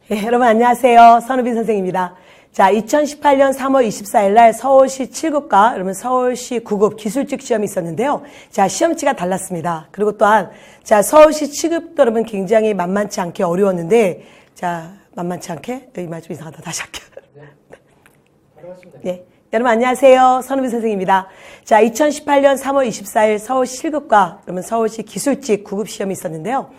여러분 안녕하세요. 선우빈 선생입니다. 자, 2018년 3월 24일 날 서울시 7급과 여러분 서울시 9급 기술직 시험이 있었는데요. 자, 시험지가 달랐습니다. 그리고 또한 자, 서울시 7급도 여러분 굉장히 만만치 않게 어려웠는데 자, 만만치 않게 이 말 좀 이상하다. 다시 할게요. 네. 여러분 안녕하세요. 선우빈 선생입니다. 자, 2018년 3월 24일 서울시 7급과 그러면 서울시 기술직 9급 시험이 있었는데요.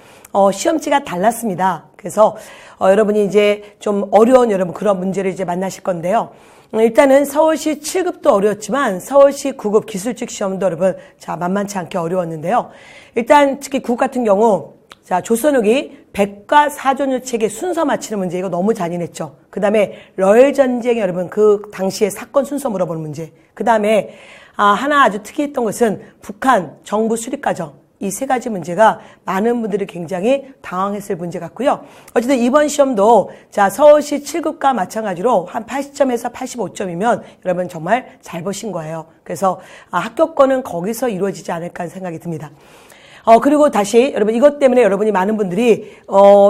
시험지가 달랐습니다. 그래서 여러분이 이제 좀 어려운 여러분 그런 문제를 이제 만나실 건데요. 일단은 서울시 7급도 어려웠지만 서울시 9급 기술직 시험도 여러분 자, 만만치 않게 어려웠는데요. 일단 특히 9급 같은 경우 자, 조선후기 백과 사전유 책의 순서 맞히는 문제, 이거 너무 잔인했죠. 그 다음에 러일전쟁 여러분, 그 당시에 사건 순서 물어보는 문제. 그 다음에, 하나 아주 특이했던 것은 북한 정부 수립과정. 이 세 가지 문제가 많은 분들이 굉장히 당황했을 문제 같고요. 어쨌든 이번 시험도 자, 서울시 7급과 마찬가지로 한 80점에서 85점이면 여러분 정말 잘 보신 거예요. 그래서 합격권은 거기서 이루어지지 않을까 하는 생각이 듭니다. 그리고 다시, 여러분, 이것 때문에 여러분이 많은 분들이,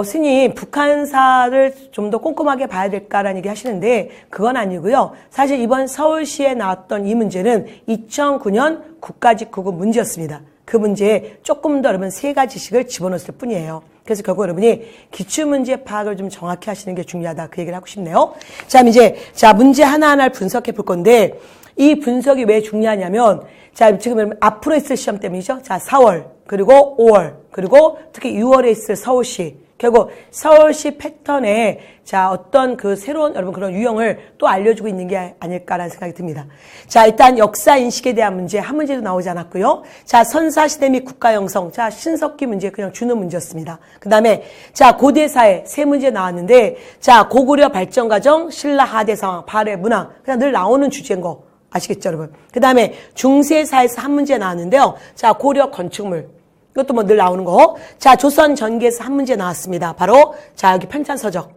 스님, 북한사를 좀 더 꼼꼼하게 봐야 될까라는 얘기 하시는데, 그건 아니고요. 사실 이번 서울시에 나왔던 이 문제는 2009년 국가직 9급 문제였습니다. 그 문제에 조금 더 여러분 세 가지씩을 집어넣었을 뿐이에요. 그래서 결국 여러분이 기출문제 파악을 좀 정확히 하시는 게 중요하다. 그 얘기를 하고 싶네요. 자, 이제, 자, 문제 하나하나를 분석해 볼 건데, 이 분석이 왜 중요하냐면, 자, 지금 앞으로 있을 시험 때문이죠. 자, 4월. 그리고 5월, 그리고 특히 6월에 있을 서울시. 결국 서울시 패턴에 자, 어떤 그 새로운 여러분 그런 유형을 또 알려주고 있는 게 아닐까라는 생각이 듭니다. 자, 일단 역사 인식에 대한 문제 한 문제도 나오지 않았고요. 자, 선사시대 및 국가 형성. 자, 신석기 문제 그냥 주는 문제였습니다. 그 다음에 자, 고대사회 세 문제 나왔는데 자, 고구려 발전 과정, 신라 하대 상황, 발해 문화. 그냥 늘 나오는 주제인 거 아시겠죠, 여러분? 그 다음에 중세사에서 한 문제 나왔는데요. 자, 고려 건축물. 이것도 뭐 늘 나오는 거. 자, 조선 전기에서 한 문제 나왔습니다. 바로, 자, 여기 편찬서적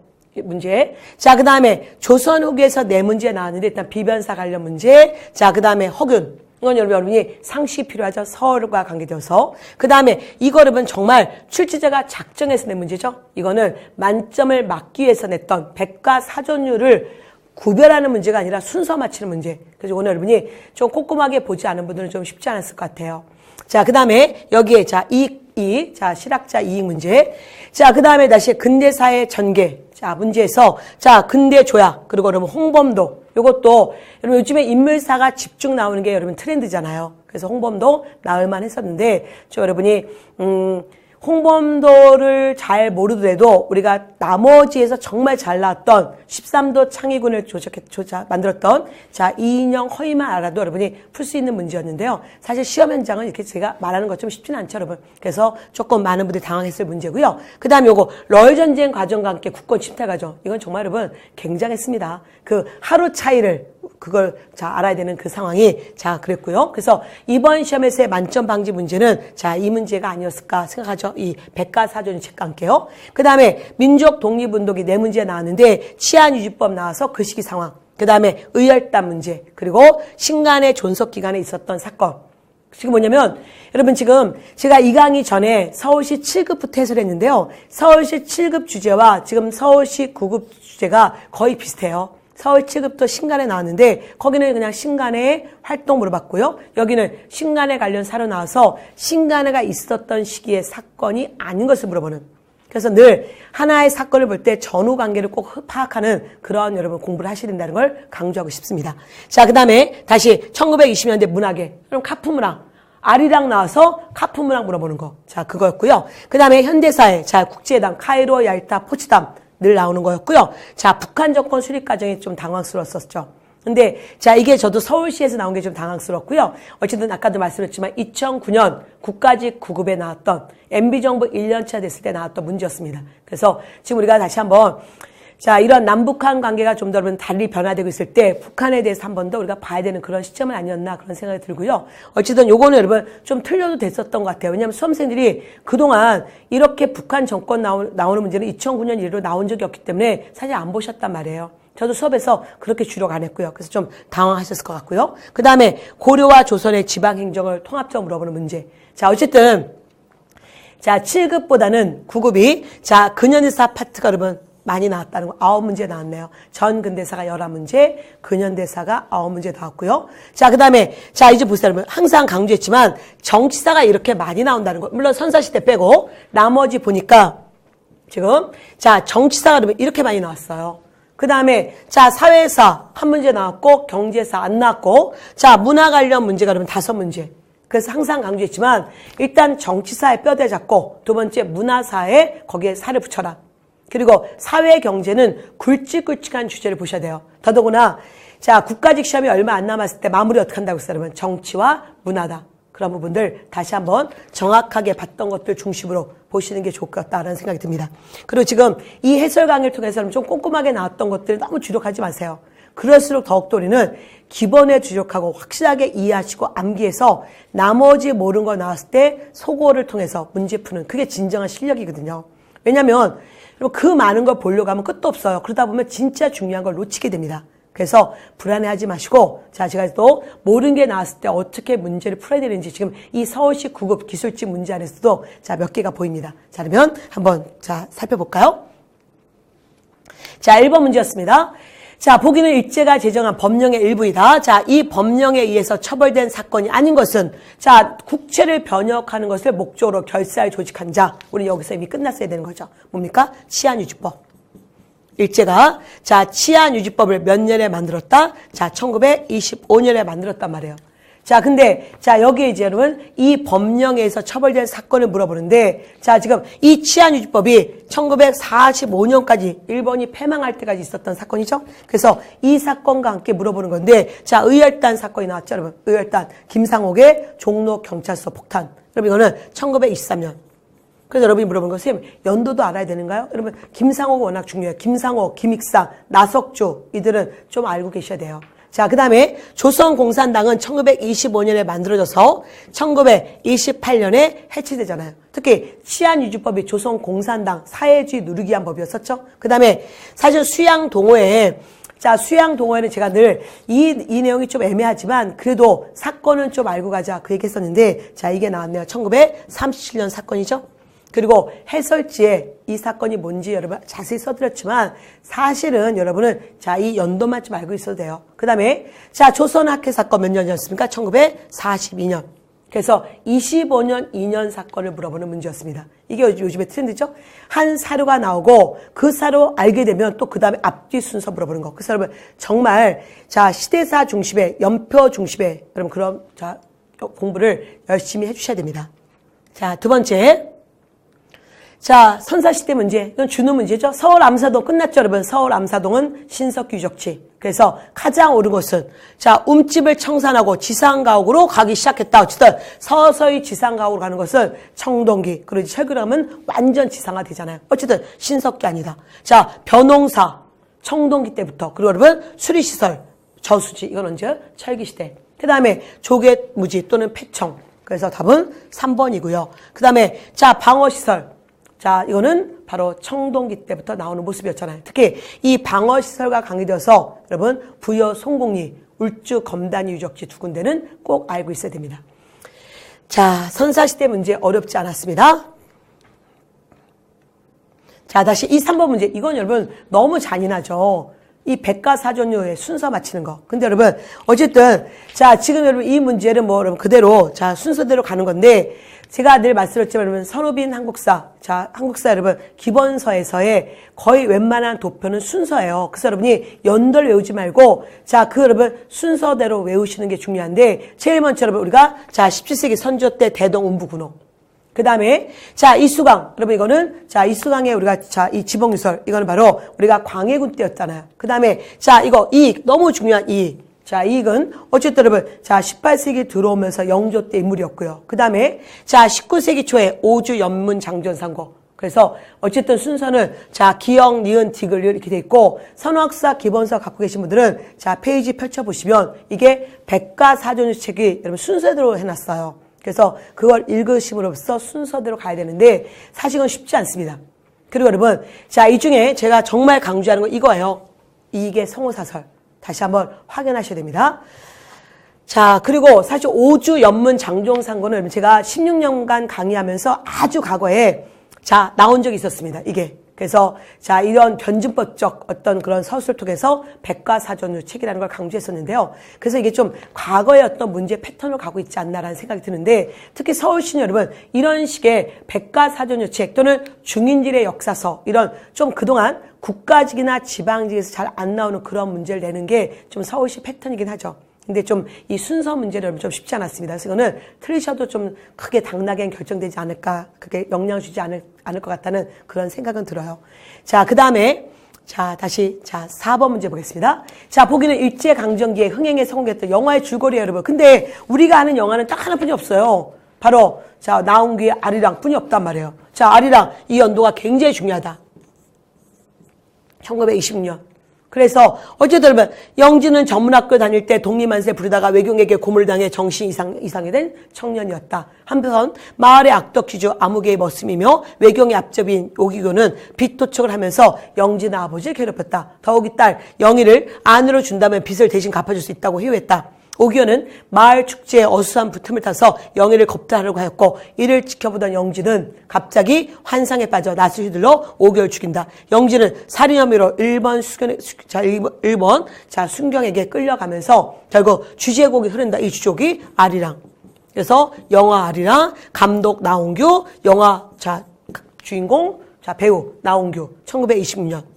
문제. 자, 그 다음에 조선 후기에서 네 문제 나왔는데, 일단 비변사 관련 문제. 자, 그 다음에 허균. 이건 여러분이 상식이 필요하죠. 서울과 관계되어서. 그 다음에 이거 여러분 정말 출제자가 작정해서 낸 문제죠. 이거는 만점을 맞기 위해서 냈던 백과 사전율을 구별하는 문제가 아니라 순서 맞히는 문제. 그래서 오늘 여러분이 좀 꼼꼼하게 보지 않은 분들은 좀 쉽지 않았을 것 같아요. 자, 그 다음에 여기에 자, 이익, 자, 실학자 이익 문제. 자, 그 다음에 다시 근대사의 전개. 자, 문제에서 자, 근대 조약. 그리고 여러분 홍범도. 요것도 여러분 요즘에 인물사가 집중 나오는 게 여러분 트렌드잖아요. 그래서 홍범도 나올만 했었는데, 저 여러분이, 홍범도를 잘 모르더라도 우리가 나머지에서 정말 잘 나왔던 13도 창의군을 만들었던 자, 이인영 허위만 알아도 여러분이 풀 수 있는 문제였는데요. 사실 시험 현장은 이렇게 제가 말하는 것처럼 쉽지는 않죠, 여러분. 그래서 조금 많은 분들이 당황했을 문제고요. 그 다음에 요거 러일전쟁 과정과 함께 국권 침탈 과정. 이건 정말 여러분 굉장했습니다. 그 하루 차이를 그걸 자 알아야 되는 그 상황이 자 그랬고요. 그래서 이번 시험에서의 만점 방지 문제는 자 이 문제가 아니었을까 생각하죠. 이 백과사전유 책과 함께요. 그 다음에 민족 독립운동이 네 문제 나왔는데 치안유지법 나와서 그 시기 상황. 그 다음에 의열단 문제. 그리고 신간의 존속 기간에 있었던 사건. 지금 뭐냐면 여러분 지금 제가 이 강의 전에 서울시 7급부터 해설을 했는데요. 서울시 7급 주제와 지금 서울시 9급 주제가 거의 비슷해요. 서울 7급도 신간에 나왔는데 거기는 그냥 신간의 활동 물어봤고요. 여기는 신간에 관련 사로 나와서 신간에가 있었던 시기의 사건이 아닌 것을 물어보는. 그래서 늘 하나의 사건을 볼 때 전후 관계를 꼭 파악하는 그런 여러분 공부를 하셔야 된다는 걸 강조하고 싶습니다. 자, 그 다음에 다시 1920년대 문학에 그럼 카프문학. 아리랑 나와서 카프문학 물어보는 거. 자, 그거였고요. 그 다음에 현대사회. 자, 국제회담, 카이로, 얄타, 포츠담. 늘 나오는 거였고요. 자, 북한 정권 수립 과정이 좀 당황스러웠었죠. 근데 자, 이게 저도 서울시에서 나온 게 좀 당황스럽고요. 어쨌든 아까도 말씀드렸지만 2009년 국가직 9급에 나왔던 MB정부 1년차 됐을 때 나왔던 문제였습니다. 그래서 지금 우리가 다시 한번 자, 이런 남북한 관계가 좀 더 여러분 달리 변화되고 있을 때 북한에 대해서 한 번 더 우리가 봐야 되는 그런 시점은 아니었나 그런 생각이 들고요. 어쨌든 요거는 여러분 좀 틀려도 됐었던 것 같아요. 왜냐하면 수험생들이 그동안 이렇게 북한 정권 나오는 문제는 2009년 이후로 나온 적이 없기 때문에 사실 안 보셨단 말이에요. 저도 수업에서 그렇게 주력 안 했고요. 그래서 좀 당황하셨을 것 같고요. 그 다음에 고려와 조선의 지방행정을 통합적으로 물어보는 문제. 자, 어쨌든 자, 7급보다는 9급이 자, 근현의사 파트가 여러분 많이 나왔다는 거. 9문제 나왔네요. 전 근대사가 11문제, 근현대사가 9문제 나왔고요. 자, 그 다음에, 자, 이제 보세요. 여러분. 항상 강조했지만, 정치사가 이렇게 많이 나온다는 거. 물론 선사시대 빼고, 나머지 보니까, 지금, 자, 정치사가 그러면 이렇게 많이 나왔어요. 그 다음에, 자, 사회사 한 문제 나왔고, 경제사 안 나왔고, 자, 문화 관련 문제가 그러면 5문제. 그래서 항상 강조했지만, 일단 정치사에 뼈대 잡고, 두 번째 문화사에 거기에 살을 붙여라. 그리고 사회 경제는 굵직굵직한 주제를 보셔야 돼요. 더더구나, 자, 국가직 시험이 얼마 안 남았을 때 마무리 어떻게 한다고 했어요? 그러면 정치와 문화다. 그런 부분들 다시 한번 정확하게 봤던 것들 중심으로 보시는 게 좋을 것 같다라는 생각이 듭니다. 그리고 지금 이 해설 강의를 통해서는 좀 꼼꼼하게 나왔던 것들 너무 주력하지 마세요. 그럴수록 더욱더 우리는 기본에 주력하고 확실하게 이해하시고 암기해서 나머지 모르는 거 나왔을 때 소고를 통해서 문제 푸는 그게 진정한 실력이거든요. 왜냐하면 그 많은 걸 보려고 하면 끝도 없어요. 그러다 보면 진짜 중요한 걸 놓치게 됩니다. 그래서 불안해하지 마시고, 자, 제가 또 모르는 게 나왔을 때 어떻게 문제를 풀어야 되는지 지금 이 서울시 9급 기술직 문제 안에서도 자, 몇 개가 보입니다. 자, 그러면 한번 자, 살펴볼까요? 자, 1번 문제였습니다. 자, 보기는 일제가 제정한 법령의 일부이다. 자, 이 법령에 의해서 처벌된 사건이 아닌 것은, 자, 국채를 변역하는 것을 목적으로 결사를 조직한 자. 우리 여기서 이미 끝났어야 되는 거죠. 뭡니까? 치안유지법. 일제가, 자, 치안유지법을 몇 년에 만들었다? 자, 1925년에 만들었단 말이에요. 자, 근데, 자, 여기에 이제 여러분, 이 법령에 의해서 처벌된 사건을 물어보는데, 자, 지금 이 치안유지법이 1945년까지 일본이 패망할 때까지 있었던 사건이죠? 그래서 이 사건과 함께 물어보는 건데, 자, 의열단 사건이 나왔죠, 여러분. 의열단. 김상옥의 종로경찰서 폭탄. 여러분, 이거는 1923년. 그래서 여러분이 물어보는 것은 연도도 알아야 되는가요? 여러분, 김상옥은 워낙 중요해요. 김상옥, 김익상, 나석주, 이들은 좀 알고 계셔야 돼요. 자, 그 다음에 조선공산당은 1925년에 만들어져서 1928년에 해체되잖아요. 특히 치안유지법이 조선공산당 사회주의 누르기 위한 법이었었죠. 그 다음에 사실 수양동호회, 자, 수양동호회는 제가 늘 이 내용이 좀 애매하지만 그래도 사건은 좀 알고 가자 그 얘기 했었는데, 자, 이게 나왔네요. 1937년 사건이죠. 그리고 해설지에 이 사건이 뭔지 여러분 자세히 써드렸지만 사실은 여러분은 자, 이 연도만 좀 알고 있어도 돼요. 그 다음에 자, 조선학회 사건 몇 년이었습니까? 1942년. 그래서 25년 2년 사건을 물어보는 문제였습니다. 이게 요즘에 트렌드죠? 한 사료가 나오고 그 사료 알게 되면 또 그 다음에 앞뒤 순서 물어보는 거. 그래서 여러분 정말 자, 시대사 중심의 연표 중심의 여러분 그런 자, 공부를 열심히 해주셔야 됩니다. 자, 두 번째. 자, 선사시대 문제. 이건 준우 문제죠. 서울 암사동 끝났죠, 여러분. 서울 암사동은 신석기 유적지. 그래서 가장 옳은 것은 자, 움집을 청산하고 지상가옥으로 가기 시작했다. 어쨌든 서서히 지상가옥으로 가는 것은 청동기. 그리고 철교람은 완전 지상화 되잖아요. 어쨌든 신석기 아니다. 자, 변홍사 청동기 때부터. 그리고 여러분 수리시설 저수지. 이건 언제? 철기시대. 그 다음에 조개무지 또는 폐청. 그래서 답은 3번이고요. 그 다음에 자, 방어시설. 자, 이거는 바로 청동기 때부터 나오는 모습이었잖아요. 특히 이 방어시설과 관계되어서 여러분 부여 송곡리, 울주 검단위 유적지 두 군데는 꼭 알고 있어야 됩니다. 자, 선사시대 문제 어렵지 않았습니다. 자, 다시 이 3번 문제. 이건 여러분 너무 잔인하죠. 이 백과사전료의 순서 맞히는 거. 근데 여러분 어쨌든 자, 지금 여러분 이 문제는 뭐 여러분 그대로 자, 순서대로 가는 건데 제가 늘 말씀드렸지만 여러분 선우빈 한국사, 자, 한국사 여러분 기본서에서의 거의 웬만한 도표는 순서예요. 그래서 여러분이 연도를 외우지 말고 자, 그 여러분 순서대로 외우시는 게 중요한데 제일 먼저 여러분 우리가 자, 17세기 선조 때 대동운부군호. 그 다음에 자, 이수강. 여러분 이거는 자, 이수강에 우리가 자, 이 지봉유설 이거는 바로 우리가 광해군 때였잖아요. 그 다음에 자, 이거 이익 너무 중요한 이익. 자, 이익은 어쨌든 여러분 자, 18세기 들어오면서 영조 때 인물이었고요. 그 다음에 자, 19세기 초에 오주 연문 장전상고. 그래서 어쨌든 순서는 자, 기역, 니은, 디귿 이렇게 돼 있고 선학사 기본서 갖고 계신 분들은 자, 페이지 펼쳐보시면 이게 백과사전유 책이 여러분 순서대로 해놨어요. 그래서 그걸 읽으심으로써 순서대로 가야 되는데 사실은 쉽지 않습니다. 그리고 여러분 자, 이 중에 제가 정말 강조하는 건 이거예요. 이게 성호사설. 다시 한번 확인하셔야 됩니다. 자, 그리고 사실 오주 연문 장종상고는 제가 16년간 강의하면서 아주 과거에 자, 나온 적이 있었습니다. 이게. 그래서 자 이런 변증법적 어떤 그런 서술을 통해서 백과사전으로 책이라는 걸 강조했었는데요. 그래서 이게 좀 과거의 어떤 문제 패턴을 가고 있지 않나라는 생각이 드는데 특히 서울시는 여러분 이런 식의 백과사전유 책 또는 중인질의 역사서 이런 좀 그동안 국가직이나 지방직에서 잘 안 나오는 그런 문제를 내는 게 좀 서울시 패턴이긴 하죠. 근데 좀 이 순서 문제를 좀 쉽지 않았습니다. 그래서 이거는 틀리셔도 좀 크게 당락엔 결정되지 않을까, 그게 영향을 주지 않을 것 같다는 그런 생각은 들어요. 자, 그 다음에, 자, 다시, 자, 4번 문제 보겠습니다. 자, 보기는 일제강점기에 흥행에 성공했던 영화의 줄거리예요, 여러분. 근데 우리가 아는 영화는 딱 하나뿐이 없어요. 바로, 자, 나온기의 아리랑 뿐이 없단 말이에요. 자, 아리랑, 이 연도가 굉장히 중요하다. 1926년. 그래서 어쨌든 여러분 영진은 전문학교 다닐 때 독립만세 부르다가 외경에게 고물당해 정신 이상이 된 청년이었다. 한편 마을의 악덕귀주 아무개의 머슴이며 외경의 앞접인 오기교는 빚도촉을 하면서 영진의 아버지를 괴롭혔다. 더욱이 딸 영희를 안으로 준다면 빚을 대신 갚아줄 수 있다고 희유했다. 오기교는 마을 축제에 어수선한 틈을 타서 영희를 겁탈하려고 하였고 이를 지켜보던 영진은 갑자기 환상에 빠져 낯을 휘둘러 오기교를 죽인다. 영진은 살인 혐의로 일본 순경에게 끌려가면서 결국 주제곡이 흐른다. 이 주제곡이 아리랑. 그래서 영화 아리랑, 감독 나홍규, 영화 자 주인공 자 배우 나홍규 1926년.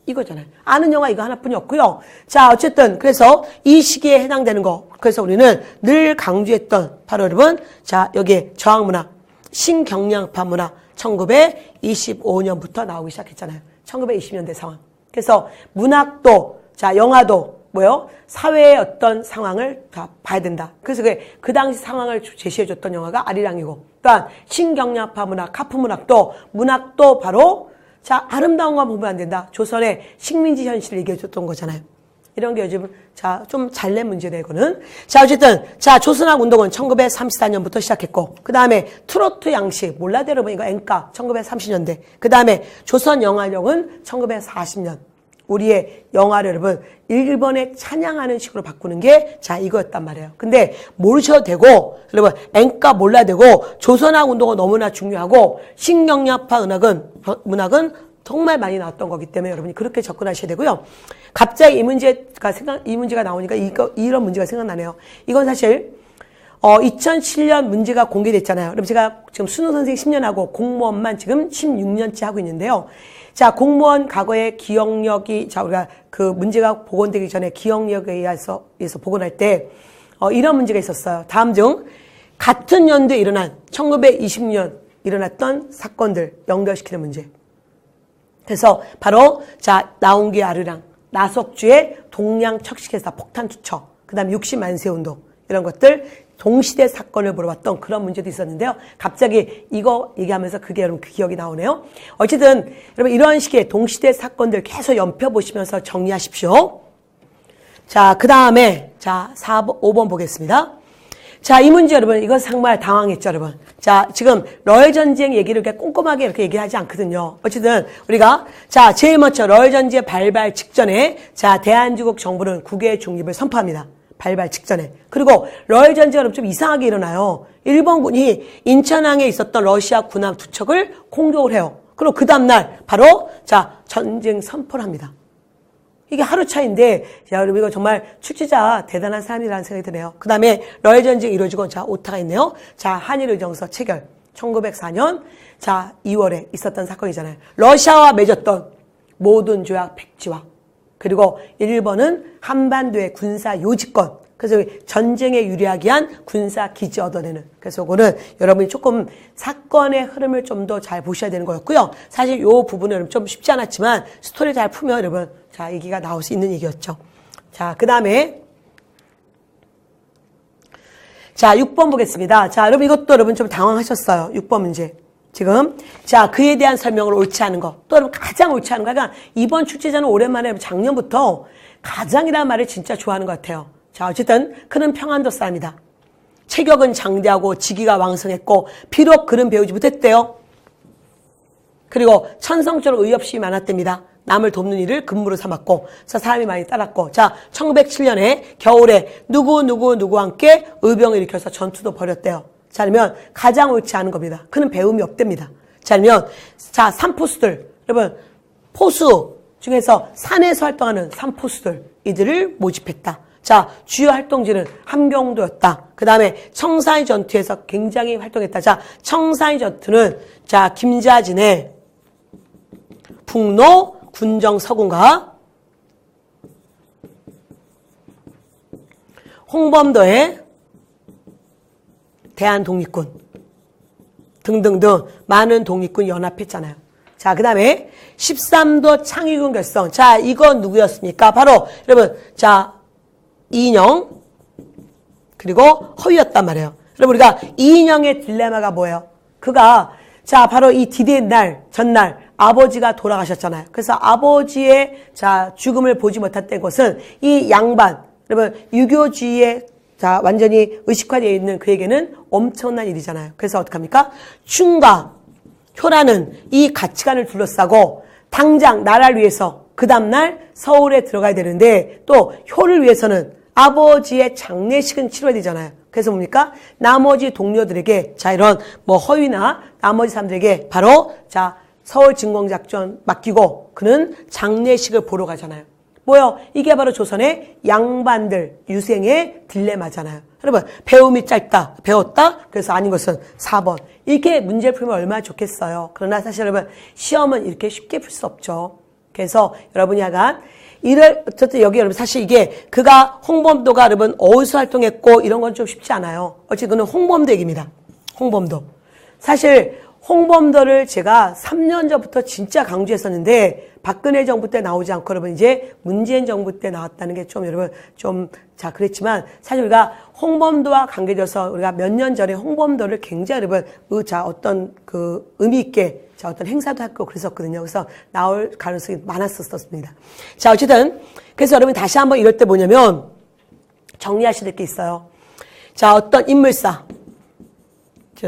이거잖아요. 아는 영화 이거 하나뿐이 없고요. 자, 어쨌든 그래서 이 시기에 해당되는 거. 그래서 우리는 늘 강조했던 바로 여러분, 자 여기에 저항문화, 신경량파 문화 1925년부터 나오기 시작했잖아요. 1920년대 상황. 그래서 문학도, 자 영화도 뭐요? 사회의 어떤 상황을 다 봐야 된다. 그래서 그 당시 상황을 제시해줬던 영화가 아리랑이고, 또한 신경량파 문학, 카프 문학도 바로 자, 아름다운 거 보면 안 된다. 조선의 식민지 현실을 얘기해줬던 거잖아요. 이런 게 요즘, 자, 좀 잘 낸 문제다, 이거는. 자, 어쨌든, 자, 조선학 운동은 1934년부터 시작했고, 그 다음에 트로트 양식, 몰라도 여러분, 이거 엔카, 1930년대. 그 다음에 조선 영화력은 1940년. 우리의 영화를 여러분, 일본에 찬양하는 식으로 바꾸는 게, 자, 이거였단 말이에요. 근데 모르셔도 되고, 여러분, 엔카 몰라도 되고, 조선학 운동은 너무나 중요하고, 신경량파 문학은 정말 많이 나왔던 거기 때문에 여러분이 그렇게 접근하셔야 되고요. 갑자기 이 문제가 나오니까 이런 문제가 생각나네요. 이건 사실, 2007년 문제가 공개됐잖아요. 그럼 제가 지금 수능 선생님 10년 하고 공무원만 지금 16년째 하고 있는데요. 자, 공무원 과거의 기억력이, 자, 우리가 그 문제가 복원되기 전에 기억력에 의해서 복원할 때, 이런 문제가 있었어요. 다음 중, 같은 연도에 일어난 1920년 일어났던 사건들 연결시키는 문제. 그래서 바로, 자, 나온기의 아리랑, 나석주의 동양 척식회사 폭탄 투척, 그 다음 60만세 운동, 이런 것들, 동시대 사건을 물어봤던 그런 문제도 있었는데요. 갑자기 이거 얘기하면서 그게 여러분 그 기억이 나오네요. 어쨌든 여러분 이런 식의 동시대 사건들 계속 연펴보시면서 정리하십시오. 자, 그 다음에 자 5번 보겠습니다. 자, 이 문제 여러분 이거 정말 당황했죠, 여러분. 자, 지금 러일 전쟁 얘기를 이렇게 꼼꼼하게 이렇게 얘기하지 않거든요. 어쨌든 우리가 자 제일 먼저 러일 전쟁 발발 직전에 자 대한민국 정부는 국외 중립을 선포합니다. 발발 직전에. 그리고 러일 전쟁은 좀 이상하게 일어나요. 일본군이 인천항에 있었던 러시아 군함 2척을 공격을 해요. 그리고 그 다음날 바로 자 전쟁 선포를 합니다. 이게 하루 차이인데 야, 여러분 이거 정말 출제자 대단한 사람이라는 생각이 드네요. 그 다음에 러일 전쟁이 이루어지고 자 오타가 있네요. 자 한일의정서 체결 1904년 자 2월에 있었던 사건이잖아요. 러시아와 맺었던 모든 조약 백지화. 그리고 일본은 한반도의 군사 요직권, 그래서 전쟁에 유리하게 한 군사 기지 얻어내는. 그래서 그거는 여러분이 조금 사건의 흐름을 좀 더 잘 보셔야 되는 거였고요. 사실 이 부분은 좀 쉽지 않았지만 스토리를 잘 풀면 여러분 자 얘기가 나올 수 있는 얘기였죠. 자, 그 다음에 자 6번 보겠습니다. 자, 여러분 이것도 여러분 좀 당황하셨어요. 6번 문제. 지금 자 그에 대한 설명을 옳지 않은 거, 또 여러분 가장 옳지 않은 거. 그러니까 이번 출제자는 오랜만에 작년부터 가장이라는 말을 진짜 좋아하는 것 같아요. 자, 어쨌든 그는 평안도 사람이다. 체격은 장대하고 지기가 왕성했고 비록 그는 배우지 못했대요. 그리고 천성적으로 의협심이 많았답니다. 남을 돕는 일을 근무로 삼았고, 자, 사람이 많이 따랐고, 자, 1907년에 겨울에 누구와 함께 의병을 일으켜서 전투도 벌였대요. 자, 그러면 가장 옳지 않은 겁니다. 그는 배움이 없답니다. 자, 그러면 자, 산포수들 여러분, 포수 중에서 산에서 활동하는 산포수들, 이들을 모집했다. 자, 주요 활동지는 함경도였다. 그 다음에 청산리 전투에서 굉장히 활동했다. 자, 청산리 전투는, 자, 김자진의 북로 군정 서군과 홍범도의 대한독립군 등등등 많은 독립군 연합했잖아요. 자, 그 다음에 13도 창의군 결성. 자, 이건 누구였습니까? 바로 여러분, 자, 이인영 그리고 허위였단 말이에요. 여러분, 우리가 이인영의 딜레마가 뭐예요? 그가 자, 바로 이 디데이 날 전날 아버지가 돌아가셨잖아요. 그래서 아버지의 자, 죽음을 보지 못했던 것은 이 양반, 여러분, 유교주의에 자, 완전히 의식화되어 있는 그에게는 엄청난 일이잖아요. 그래서 어떡합니까? 춤과 효라는 이 가치관을 둘러싸고 당장 나라를 위해서 그 다음날 서울에 들어가야 되는데 또 효를 위해서는 아버지의 장례식은 치러야 되잖아요. 그래서 뭡니까? 나머지 동료들에게 자, 이런 뭐 허위나 나머지 사람들에게 바로 자, 서울 진공작전 맡기고 그는 장례식을 보러 가잖아요. 뭐요? 이게 바로 조선의 양반들 유생의 딜레마잖아요. 여러분, 배움이 짧다, 배웠다, 그래서 아닌 것은 4번. 이렇게 문제를 풀면 얼마나 좋겠어요. 그러나 사실 여러분, 시험은 이렇게 쉽게 풀 수 없죠. 그래서 여러분이 약간 어쨌든 여기 여러분 사실 이게 그가 홍범도가 여러분 어디서 활동했고 이런 건 좀 쉽지 않아요. 어쨌든 홍범도 얘기입니다. 홍범도. 사실 홍범도를 제가 3년 전부터 진짜 강조했었는데 박근혜 정부 때 나오지 않고 여러분 이제 문재인 정부 때 나왔다는 게 좀 여러분 자 그랬지만 사실 우리가 홍범도와 관계돼서 우리가 몇 년 전에 홍범도를 굉장히 여러분 자 어떤 그 의미 있게 자 어떤 행사도 하고 그랬었거든요. 그래서 나올 가능성이 많았었습니다. 자 어쨌든 그래서 여러분 다시 한번 이럴 때 뭐냐면 정리하셔야 될 게 있어요. 자 어떤 인물사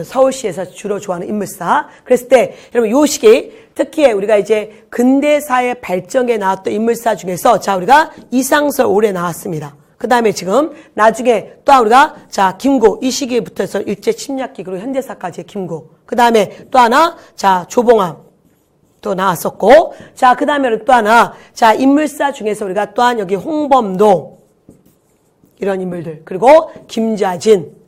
서울시에서 주로 좋아하는 인물사. 그랬을 때, 여러분, 요 시기, 특히 우리가 이제 근대사의 발전에 나왔던 인물사 중에서, 자, 우리가 이상설 올해 나왔습니다. 그 다음에 지금, 나중에 또 우리가, 자, 김구, 이 시기부터 해서 일제 침략기, 그리고 현대사까지의 김구. 그 다음에 또 하나, 자, 조봉암. 또 나왔었고, 자, 그 다음에는 또 하나, 자, 인물사 중에서 우리가 또한 여기 홍범도, 이런 인물들. 그리고 김자진.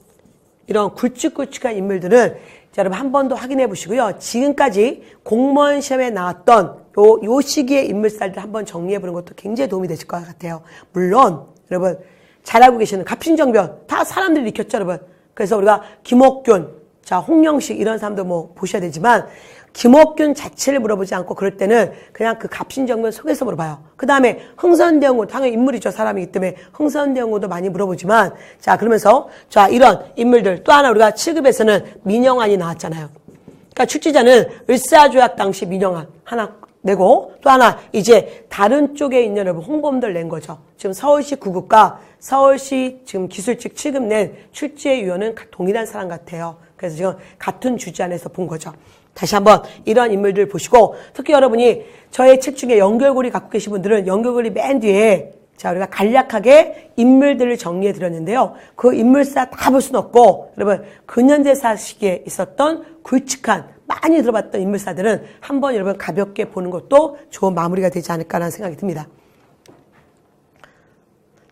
이런 굵직굵직한 인물들은 자, 여러분 한 번 더 확인해 보시고요. 지금까지 공무원 시험에 나왔던 요 시기의 인물살들 한번 정리해 보는 것도 굉장히 도움이 되실 것 같아요. 물론 여러분 잘 알고 계시는 갑신정변 다 사람들이 익혔죠, 여러분. 그래서 우리가 김옥균, 자 홍영식 이런 사람도 뭐 보셔야 되지만 김옥균 자체를 물어보지 않고 그럴 때는 그냥 그 갑신정변 속에서 물어봐요. 그 다음에 흥선대원군 당연히 인물이죠. 사람이기 때문에 흥선대원군도 많이 물어보지만 자 그러면서 자 이런 인물들 또 하나 우리가 7급에서는 민영환이 나왔잖아요. 그러니까 출제자는 을사조약 당시 민영환 하나 내고 또 하나 이제 다른 쪽에 있는 여러분 홍범도를 낸 거죠. 지금 서울시 9급과 서울시 지금 기술직 7급 낸 출제위원은 동일한 사람 같아요. 그래서 지금 같은 주제 안에서 본 거죠. 다시 한번 이런 인물들 보시고 특히 여러분이 저의 책 중에 연결고리 갖고 계신 분들은 연결고리 맨 뒤에 자 우리가 간략하게 인물들을 정리해 드렸는데요. 그 인물사 다 볼 수는 없고 여러분 근현대사 시기에 있었던 굵직한 많이 들어봤던 인물사들은 한번 여러분 가볍게 보는 것도 좋은 마무리가 되지 않을까라는 생각이 듭니다.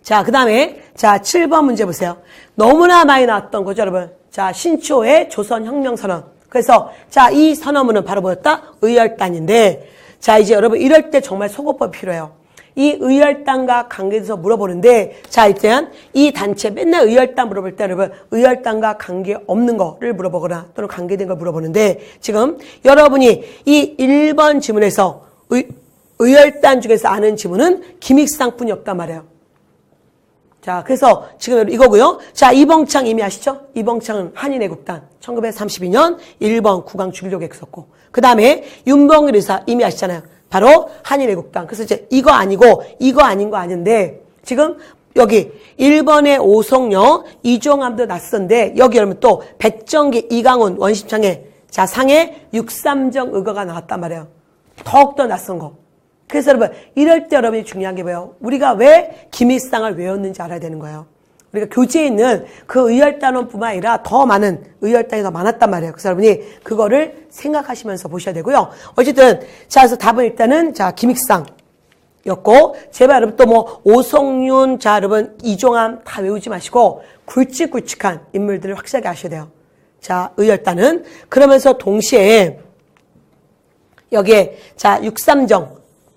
자, 그 다음에 자 7번 문제 보세요. 너무나 많이 나왔던 거죠, 여러분. 자, 신초의 조선혁명선언. 그래서 자, 이 선언문은 바로 뭐였다? 의열단인데 자, 이제 여러분 이럴 때 정말 속어법이 필요해요. 이 의열단과 관계돼서 물어보는데 자, 일단 이 단체 맨날 의열단 물어볼 때 여러분 의열단과 관계없는 거를 물어보거나 또는 관계된 걸 물어보는데 지금 여러분이 이 1번 지문에서 의열단 중에서 아는 지문은 김익상뿐이 없단 말이에요. 자, 그래서 지금 이거고요. 자, 이봉창 이미 아시죠? 이봉창은 한인애국단 1932년 1번 국왕 주기력에 썼고 그 다음에 윤봉길 의사 이미 아시잖아요. 바로 한인애국단. 그래서 이제 이거 아니고 이거 아닌 거 아닌데 지금 여기 1번의 오송영, 이종암도 낯선데 여기 여러분 또 백정기, 이강훈, 원심창의 자 상해 6.3정 의거가 나왔단 말이에요. 더욱더 낯선 거. 그래서 여러분 이럴 때 여러분이 중요한 게 뭐예요? 우리가 왜 김일상을 외웠는지 알아야 되는 거예요. 우리가 교재에 있는 그 의열단원뿐만 아니라 더 많은 의열단이 더 많았단 말이에요. 그래서 여러분이 그거를 생각하시면서 보셔야 되고요. 어쨌든 자, 그래서 답은 일단은 자, 김익상이었고, 제발 여러분 또 뭐 오성윤, 자, 여러분 이종함 다 외우지 마시고 굵직굵직한 인물들을 확실하게 아셔야 돼요. 자, 의열단은 그러면서 동시에 여기에 자, 6.3정.